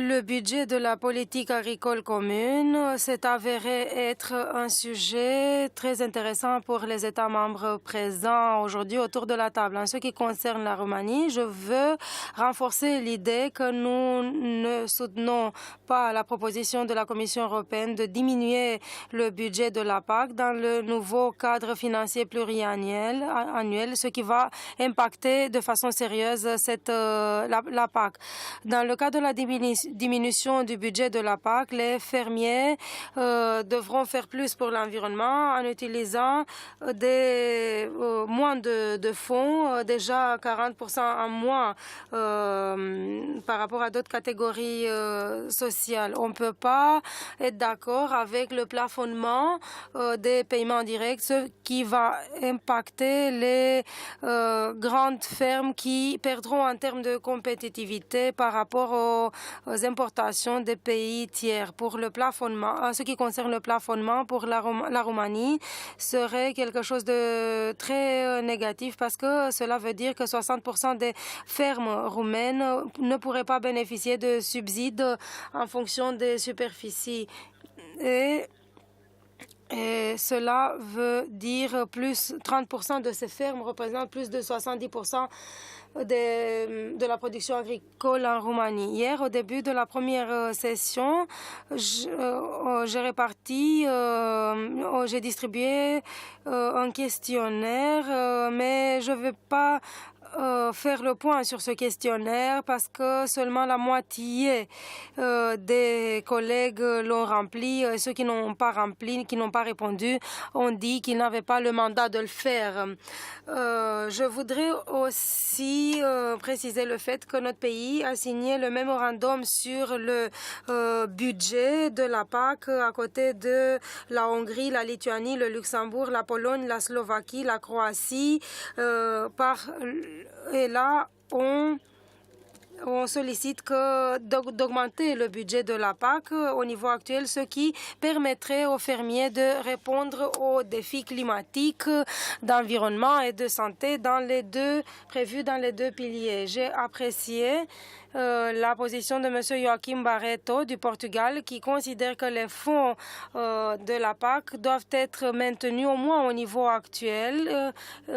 Le budget de la politique agricole commune s'est avéré être un sujet très intéressant pour les États membres présents aujourd'hui autour de la table. En ce qui concerne la Roumanie, je veux renforcer l'idée que nous ne soutenons pas la proposition de la Commission européenne de diminuer le budget de la PAC dans le nouveau cadre financier pluriannuel, ce qui va impacter de façon sérieuse la PAC. Dans le cas de la diminution du budget de la PAC, les fermiers devront faire plus pour l'environnement en utilisant moins de fonds, déjà 40% en moins par rapport à d'autres catégories sociales. On ne peut pas être d'accord avec le plafonnement des paiements directs, ce qui va impacter les grandes fermes qui perdront en termes de compétitivité par rapport aux importations des pays tiers. Pour le plafonnement, en ce qui concerne le plafonnement pour la Roumanie, serait quelque chose de très négatif parce que cela veut dire que 60% des fermes roumaines ne pourraient pas bénéficier de subsides en fonction des superficies. Et cela veut dire plus 30% de ces fermes représentent plus de 70% de la production agricole en Roumanie. Hier, au début de la première session, j'ai distribué un questionnaire, mais je ne vais pas faire le point sur ce questionnaire parce que seulement la moitié des collègues l'ont rempli. Ceux qui n'ont pas rempli, qui n'ont pas répondu, ont dit qu'ils n'avaient pas le mandat de le faire. Je voudrais aussi préciser le fait que notre pays a signé le mémorandum sur le budget de la PAC à côté de la Hongrie, la Lituanie, le Luxembourg, la Pologne, la Slovaquie, la Croatie, et là, on sollicite d'augmenter le budget de la PAC au niveau actuel, ce qui permettrait aux fermiers de répondre aux défis climatiques, d'environnement et de santé prévus dans les deux piliers. J'ai apprécié la position de M. Joaquim Barreto du Portugal qui considère que les fonds de la PAC doivent être maintenus au moins au niveau actuel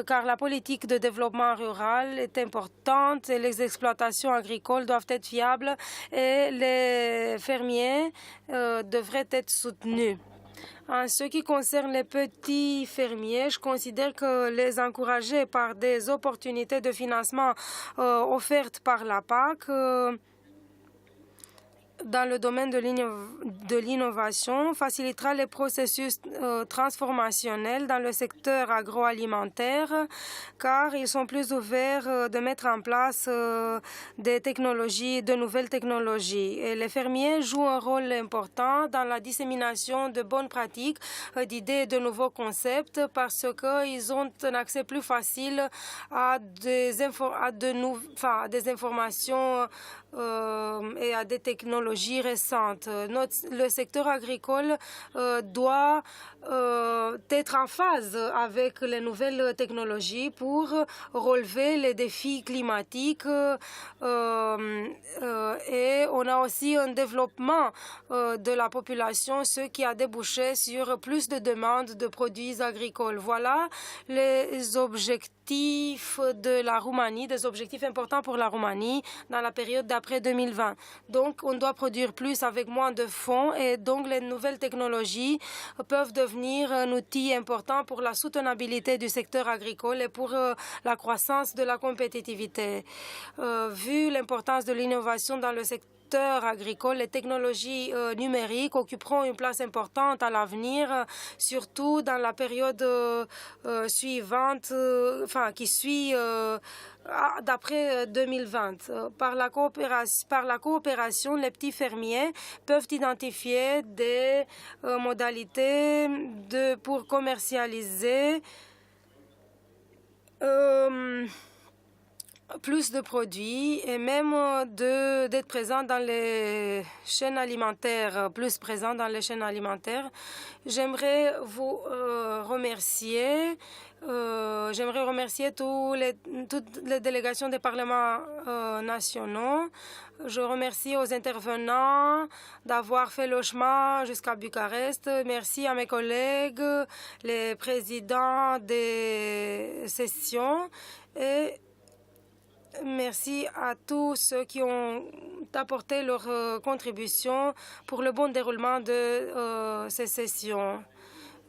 car la politique de développement rural est importante et les exploitations agricoles doivent être fiables et les fermiers devraient être soutenus. En ce qui concerne les petits fermiers, je considère que les encourager par des opportunités de financement offertes par la PAC dans le domaine de l'innovation facilitera les processus transformationnels dans le secteur agroalimentaire car ils sont plus ouverts de mettre en place de nouvelles technologies. Et les fermiers jouent un rôle important dans la dissémination de bonnes pratiques, d'idées et de nouveaux concepts parce qu'ils ont un accès plus facile à des informations et à des technologies récentes. Le secteur agricole doit être en phase avec les nouvelles technologies pour relever les défis climatiques et on a aussi un développement de la population, ce qui a débouché sur plus de demandes de produits agricoles. Voilà les objectifs de la Roumanie, des objectifs importants pour la Roumanie dans la période d'après 2020. Donc, on doit produire plus avec moins de fonds et donc les nouvelles technologies peuvent devenir un outil important pour la soutenabilité du secteur agricole et pour la croissance de la compétitivité. Vu l'importance de l'innovation dans le secteur agricole, les technologies numériques occuperont une place importante à l'avenir, surtout dans la période suivante, qui suit d'après 2020. Par la coopération, les petits fermiers peuvent identifier des modalités pour commercialiser plus de produits et même d'être présent dans les chaînes alimentaires, plus présent dans les chaînes alimentaires. J'aimerais vous remercier. J'aimerais remercier toutes les délégations des parlements nationaux. Je remercie aux intervenants d'avoir fait le chemin jusqu'à Bucarest. Merci à mes collègues, les présidents des sessions et merci à tous ceux qui ont apporté leur contribution pour le bon déroulement de ces sessions.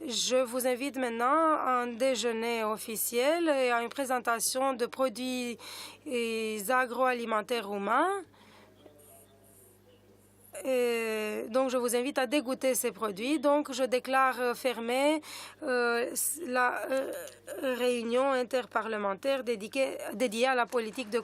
Je vous invite maintenant à un déjeuner officiel et à une présentation de produits agroalimentaires roumains. Et donc, je vous invite à dégoûter ces produits. Donc, je déclare fermée la réunion interparlementaire dédiée à la politique de